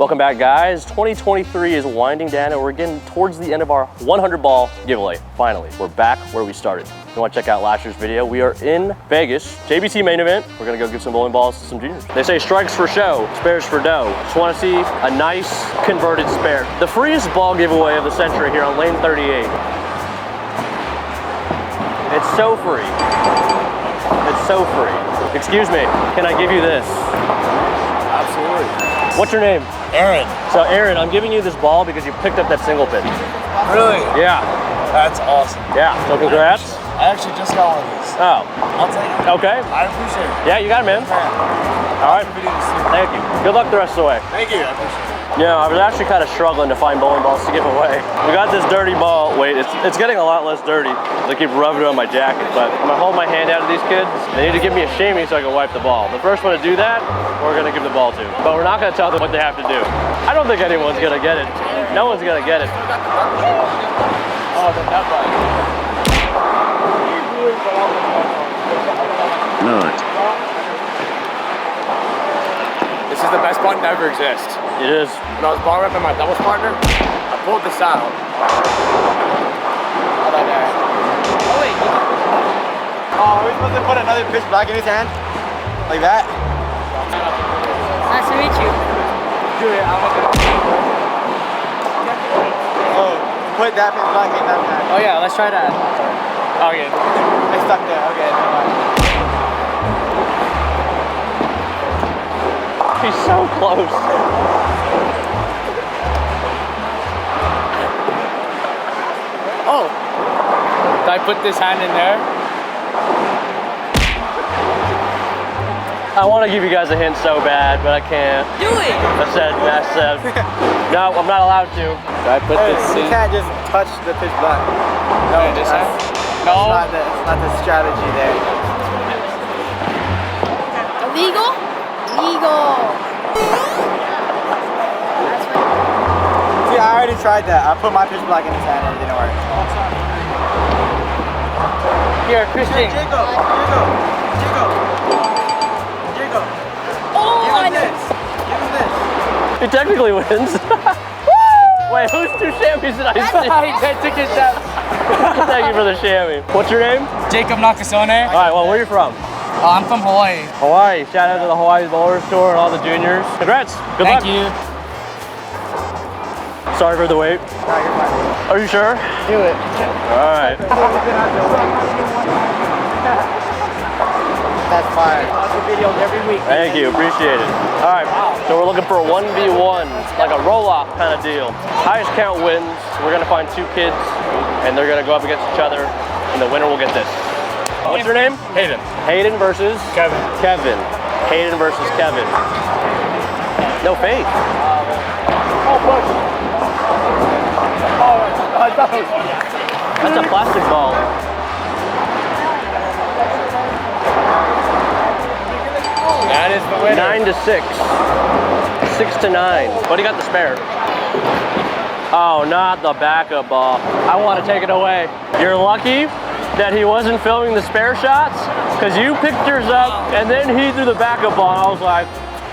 Welcome back, guys. 2023 is winding down and we're getting towards the end of our 100 ball giveaway. Finally, we're back where we started. If you want to check out last year's video, we are in Vegas, JBT main event. We're gonna go give some bowling balls to some juniors. They say strikes for show, spares for dough. Just want to see a nice converted spare. The freest ball giveaway of the century here on lane 38. It's so free. It's so free. Excuse me, can I give you this? Absolutely. What's your name? Aaron. So Aaron, I'm giving you this ball because you picked up that single pin. Really? Yeah. That's awesome. Yeah, so congrats. I actually just got one of these. Oh. I'll take it. Okay. I appreciate it. Yeah, you got it, man. All right. Thank you. Good luck the rest of the way. Thank you. I appreciate it. Yeah, I was actually kind of struggling to find bowling balls to give away. We got this dirty ball. Wait, it's getting a lot less dirty. They keep rubbing it on my jacket, but I'm gonna hold my hand out to these kids. They need to give me a shaming so I can wipe the ball. The first one to do that, we're gonna give the ball to. But we're not gonna tell them what they have to do. I don't think anyone's gonna get it. No one's gonna get it. Oh, the nut button. Nut. This is the best button to ever exist. It is. When I was ball repping my doubles partner, I pulled this out. How about that? Oh wait. Oh, are we supposed to put another pitch black in his hand? Like that? Nice to meet you. Do it. Oh, put that pitch black in that hand. Oh yeah, let's try that. Okay. It's stuck there. Okay, never mind. He's so close. Oh! Did I put this hand in there? I want to give you guys a hint so bad, but I can't. Do it. I said. No, I'm not allowed to. Did I put this in? You can't just touch the pitch black. No, just no. It's not the strategy there. Illegal? Legal. See, I already tried that. I put my pitch black in his hand and it didn't work. Here, Christian. Jacob. Oh, I know. Give him this. He technically wins. Wait, whose two chamois did I see? I took his shot. Thank you for the chamois. What's your name? Jacob Nakasone. All right, well, where are you from? I'm from Hawaii. Hawaii. Shout out to the Hawaii Bowlers Tour and all the juniors. Congrats. Good luck. Thank you. Sorry for the wait. No, you're fine. Are you sure? Do it. All right. That's fine. I watch your videos every week. Thank you. Appreciate it. All right. So we're looking for a 1v1, like a roll-off kind of deal. Highest count wins. We're going to find two kids, and they're going to go up against each other, and the winner will get this. What's your name? Hayden. Hayden versus? Kevin. Kevin. Hayden versus Kevin. No faith. That's a plastic ball. That is the winner. 9 to 6. 6 to 9. But he got the spare. Oh, not the backup ball. I want to take it away. You're lucky that he wasn't filming the spare shots, because you picked yours up and then he threw the backup ball. I was like,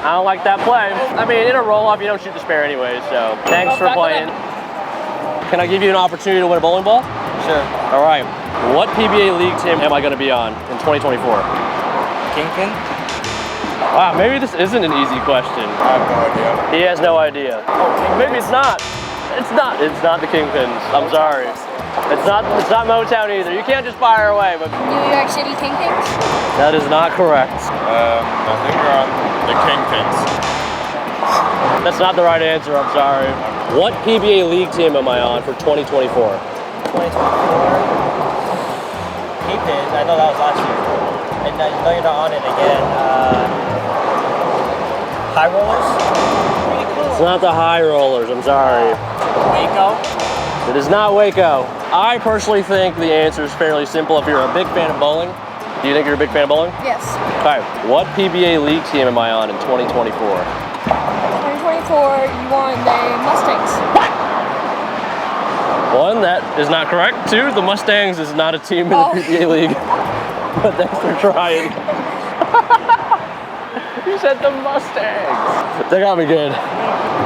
I don't like that play. I mean, in a roll-off, you don't shoot the spare anyway, so thanks for playing. Can I give you an opportunity to win a bowling ball? Sure. All right. What PBA league team am I going to be on in 2024? Kingpin? Wow, maybe this isn't an easy question. I have no idea. He has no idea. Oh, maybe it's not. It's not the Kingpins. I'm sorry. It's not Motown either. You can't just fire away. But New York City Kingpins? that is not correct. I think we're on the Kingpins. That's not the right answer. I'm sorry. What PBA league team am I on for 2024? 2024. Kingpin, I know that was last year. And you know you're not on it again. High rollers? It's not the High Rollers. I'm sorry. Waco? It is not Waco. I personally think the answer is fairly simple. If you're a big fan of bowling, do you think you're a big fan of bowling? Yes. All right. What PBA league team am I on in 2024? 2024, you won the Mustangs. One, that is not correct. Two, the Mustangs is not a team in the PBA league. But thanks for trying. You said the Mustangs. They got me good.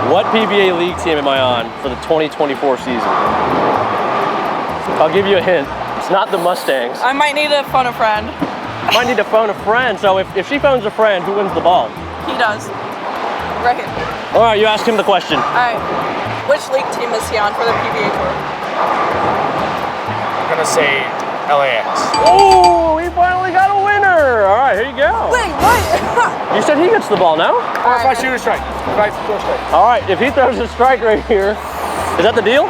What PBA league team am I on for the 2024 season? I'll give you a hint. It's not the Mustangs. I might need to phone a friend. Might need to phone a friend. So if she phones a friend, who wins the ball? He does. Right here. All right, you ask him the question. All right. Which league team is he on for the PBA Tour? I'm gonna say LAX. Oh, he finally got a winner. All right, here you go. Wait, what? You said he gets the ball now? Or if I shoot a strike. If I throw a strike. All right, if he throws a strike right here, is that the deal?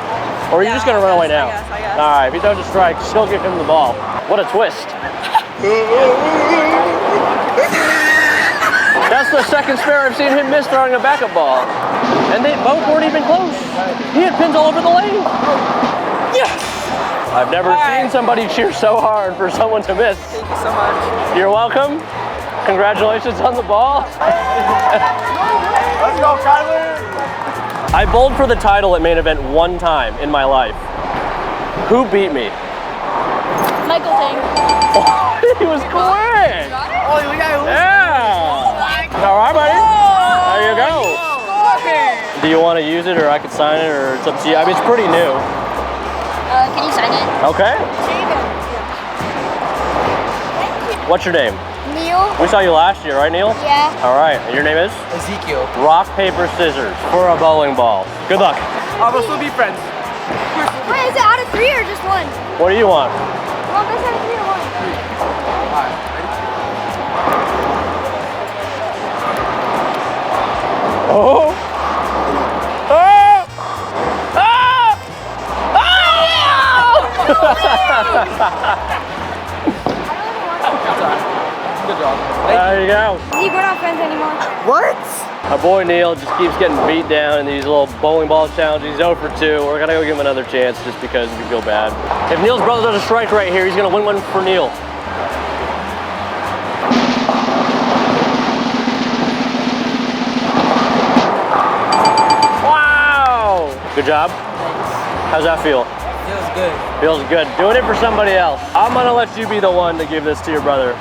Or are you just gonna run away now? I guess. All right, if he throws a strike, she'll give him the ball. What a twist. That's the second spare I've seen him miss throwing a backup ball. And they both weren't even close. He had pins all over the lane. Yes! I've never seen somebody cheer so hard for someone to miss. Thank you so much. You're welcome. Congratulations on the ball. Let's go, Kyler. I bowled for the title at main event one time in my life. Who beat me? Michael Tang. He was quick. Oh, we got it. Yeah. All right, buddy. There you go. Do you want to use it, or I could sign it, or it's up to you? I mean, it's pretty new. Can you sign it? Okay. What's your name? Neil? We saw you last year, right, Neil? Yeah. All right. And your name is? Ezekiel. Rock, paper, scissors for a bowling ball. Good luck. We'll still be friends. Wait, is it out of 3 or just 1? What do you want? Well, that's out of 3 or 1. Oh! Oh! Good job. There you go. Zeke, we're not friends anymore. What? Our boy Neil just keeps getting beat down in these little bowling ball challenges. He's 0 for 2. We're gonna go give him another chance just because we feel bad. If Neil's brother does a strike right here, he's gonna win one for Neil. Wow! Good job. How's that feel? Feels good. Feels good. Doing it for somebody else. I'm gonna let you be the one to give this to your brother.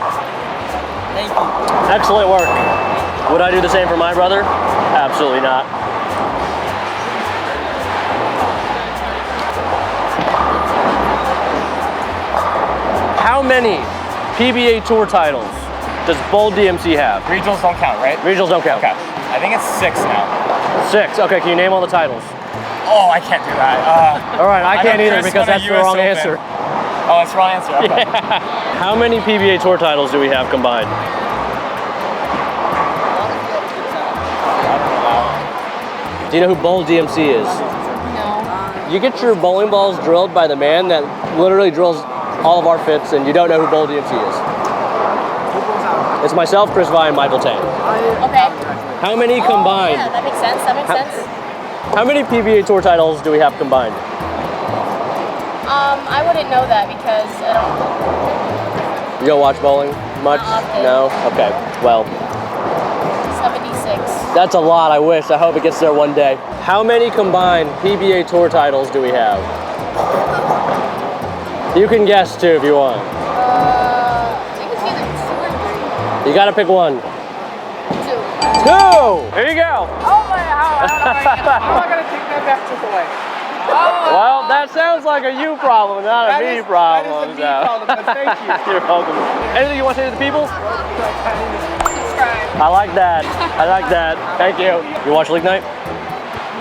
Thank you. Excellent work. Would I do the same for my brother? Absolutely not. How many PBA Tour titles does Bold DMC have? Regionals don't count, right? Regionals don't count. Okay. I think it's 6 now. 6. Okay, can you name all the titles? Oh, I can't do that. All right, I can't know either Chris because won a that's the US wrong Open. answer. Oh, that's the wrong answer. Okay. How many PBA Tour titles do we have combined? Do you know who Bold DMC is? No. You get your bowling balls drilled by the man that literally drills all of our fits, and you don't know who Bold DMC is. It's myself, Chris Vi, and Michael Tang. Okay. How many combined? Yeah, that makes sense. That makes sense. How many PBA Tour titles do we have combined? I wouldn't know that because I don't. You don't watch bowling much? Not often. No? Okay. Well, 76. that's a lot, I wish. I hope it gets there one day. How many combined PBA Tour titles do we have? You can guess too if you want. I think it's either 2 or 3. You gotta pick one. 2. 2! Here you go. Oh my, how am I gonna take that back to away? Well, that sounds like a you problem, not a me problem. That is a me problem, but thank you. You're welcome. Anything you want to say to the people? Subscribe. I like that. I like that. Thank you. You watch League Night?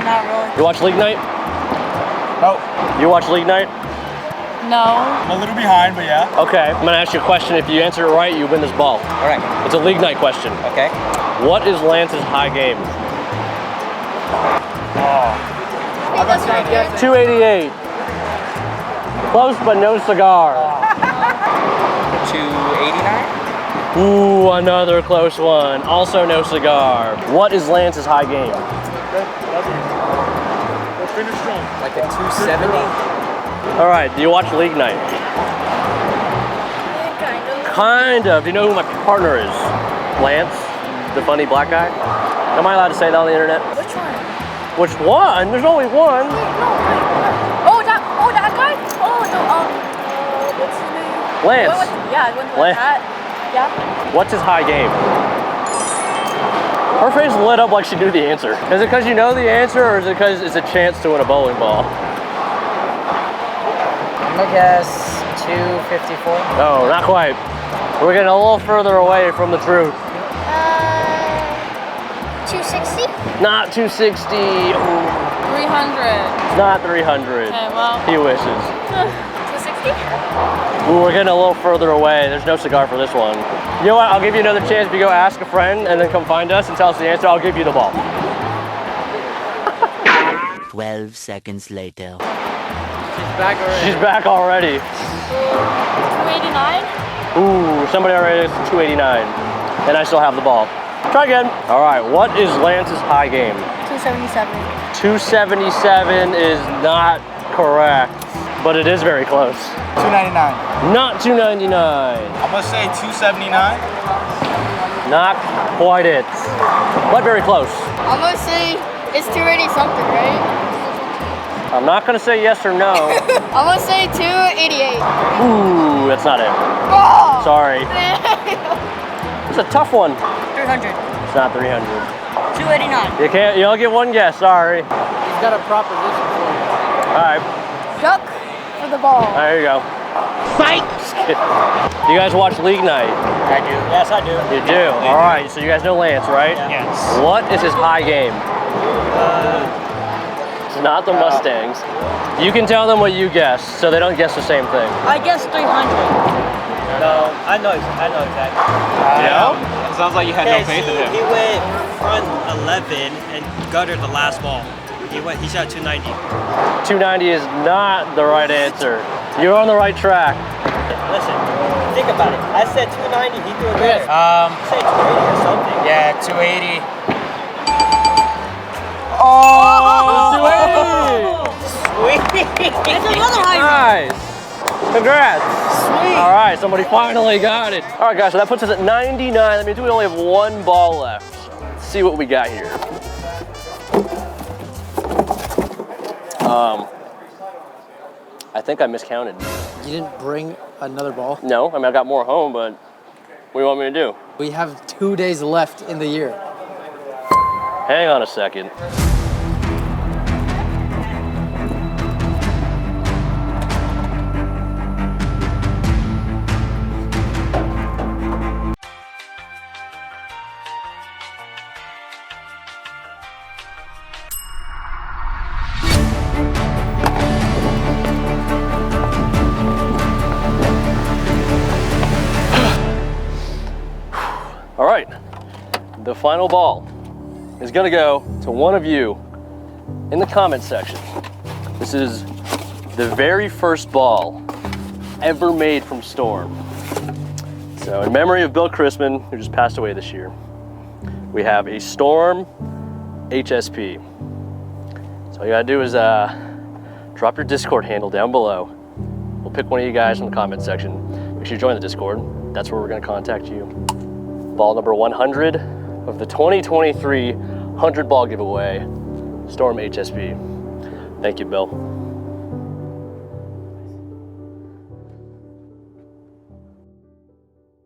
Not really. You watch League Night? No. You watch League Night? No. I'm a little behind, but yeah. Okay. I'm gonna ask you a question. If you answer it right, you win this ball. All right. It's a League Night question. Okay. What is Lance's high game? Oh. Hey, that's right here. 288. Close, but no cigar. 289? Ooh, another close one. Also no cigar. What is Lance's high game? Like a 270? All right, do you watch League Night? Kind of. Do you know who my partner is? Lance, the funny black guy? Am I allowed to say that on the internet? Which one? Which one? There's only one. Oh, that guy? Oh, no, what's his name? Lance. Yeah, I went to Lance. that. Yeah. What's his high game? Her face lit up like she knew the answer. Is it because you know the answer, or is it because it's a chance to win a bowling ball? I'm gonna guess 254. No, not quite. We're getting a little further away from the truth. 260? Not 260. Ooh, 300. not 300. Okay, well. He wishes. 260? Ooh, we're getting a little further away. There's no cigar for this one. You know what? I'll give you another chance if you go ask a friend and then come find us and tell us the answer. I'll give you the ball. 12 seconds later. She's back already. 289? Ooh, somebody already is 289. And I still have the ball. Try again. All right, what is Lance's high game? 277. 277 is not correct, but it is very close. 299. Not 299. I'm gonna say 279. Not quite it, but very close. I'm gonna say it's 280 something, right? I'm not gonna say yes or no. I'm gonna say 288. Ooh, that's not it. Oh! Sorry. It's a tough one. 300. It's not 300. 289. You can't, you only get one guess, sorry. He's got a proposition for you. All right, Duck for the ball. there you go. Fight! Just kidding. Do you guys watch League Night? I do. Yes, I do. You do? All right, so you guys know Lance, right? Yes. What is his high game? It's not the Mustangs. You can tell them what you guess, so they don't guess the same thing. I guess 300. No, I know exactly. Yeah? It sounds like you had no faith in him. He went front 11 and guttered the last ball. He shot 290. 290 is not the right answer. You're on the right track. Listen, think about it. I said 290, he threw a gutter. You said 280 or something. Yeah, 280. Oh! 280! It's another high. Nice! Congrats! Sweet! All right, somebody finally got it. All right, guys, so that puts us at 99. That means we only have one ball left. Let's see what we got here. I think I miscounted. You didn't bring another ball? No, I mean, I got more home, but what do you want me to do? We have 2 days left in the year. Hang on a second. All right, the final ball is gonna go to one of you in the comment section. This is the very first ball ever made from Storm. So in memory of Bill Chrisman, who just passed away this year, we have a Storm HSP. So all you gotta do is drop your Discord handle down below. We'll pick one of you guys from the comment section. Make sure you join the Discord. That's where we're gonna contact you. Ball number 100 of the 2023 100 ball giveaway, Storm HSP. Thank you, Bill.